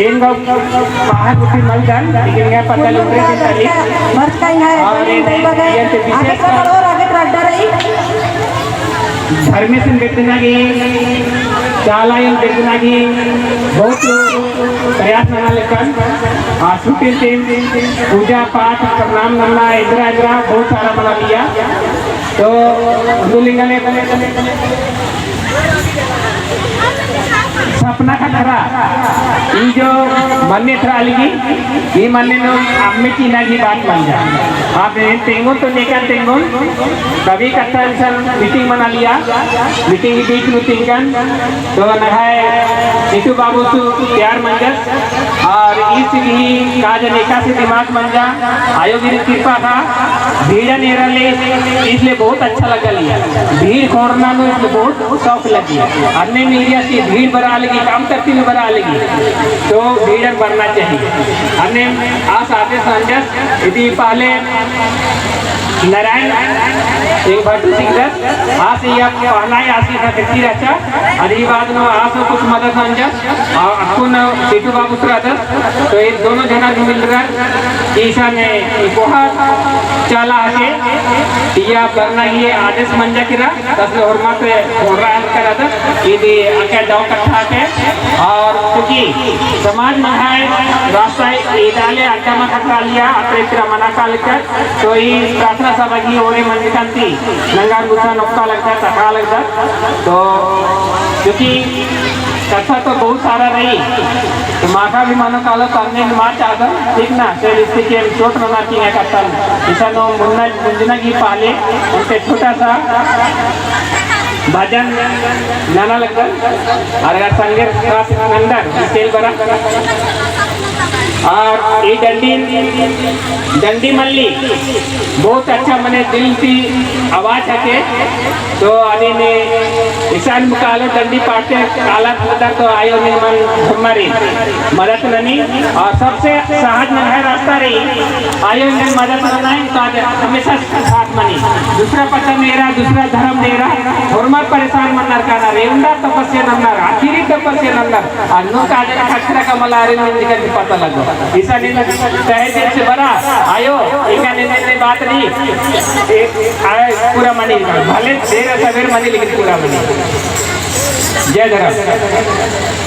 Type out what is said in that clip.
Ini bahan utin maldan, bikinnya pada lumpur di tali. मरचाई है ये तो आगे विशेष चल और आगे ट्रैक्टर रही घर में सिंह देखना की चाला ये देखना की बहुत प्रयास करना लेकर शूटिंग टीम पूजा पाठ प्रणाम करना इधर इधर बहुत सारा बना लिया तो दुलिंगले सपना का धरा ये जो मन्ने थरा लगी ये मन्ने नो अम्मी चीना की बात बन जाए आप तेंगुन तो नेकर तेंगुन कभी कथा इंसान मीटिंग बना लिया मीटिंग की बीच में तिंगन तो नहाए नीतू बाबू सु प्यार मंजस और इस ही काज नेका से दिमाग मंजा आयोगी कृपा था भीड़ नेरा ले इसलिए बहुत अच्छा लगा लिया भीड़ खोड़ना नो इसलिए बहुत शौक लगी अन्य मीडिया से भीड़ बढ़ा लगी काम करती में बढ़ा लगी तो भीड़ बढ़ना चाहिए अन्य आज आते संजस यदि पहले नारायण एक भट्टू सिंह आज ये पहला ही आसी था देखती रहता अरे बाद में आज कुछ मदद संजस और अपन सीटू बाबू तो ये दोनों जना जो मिल रहा ईशा ने बहुत चला आके या करना ये आदेश मंजा किरा तब और मत हो रहा है करा था ये आके डाउ कट्ठा के और क्योंकि समाज में है रास्ता इदाले अड्डा में कट्ठा लिया अतिरिक्त मना काल कर तो ये प्रार्थना सभा की ओरे मंदिर कांति नंगार गुस्सा नक्का लगता तका लगता तो क्योंकि कथा तो बहुत सारा रही तो माता भी मानो कालो करने में मार चाहता ठीक ना फिर इससे के चोट ना चाहिए कथा ऐसा नो मुन्ना मुंजना की पाले उनसे छोटा सा भजन गाना लगता और अगर संगीत खास अंदर स्टेज बना और ये डंडी मल्ली बहुत अच्छा मने दिल की आवाज है तो अने ने ईशान मुकालो डंडी पाटे काला पता तो आयो ने मन हमारी मदद ननी और सबसे सहज में है रास्ता रही आयो ने मदद नहीं तो हमेशा साथ मनी दूसरा पता मेरा दूसरा धर्म मेरा हरमत परेशान मन नरकाना रेउंडा तपस्या नन्नर आखिरी तपस्या नन्नर अन्नो काजे खचरा कमला रे में दिखा पता लगो ईसा ने तहे दिल से बड़ा आयो इका ने बात नहीं आए पूरा मनी भले देर सवेर मनी लेकिन पूरा मनी जय धर्म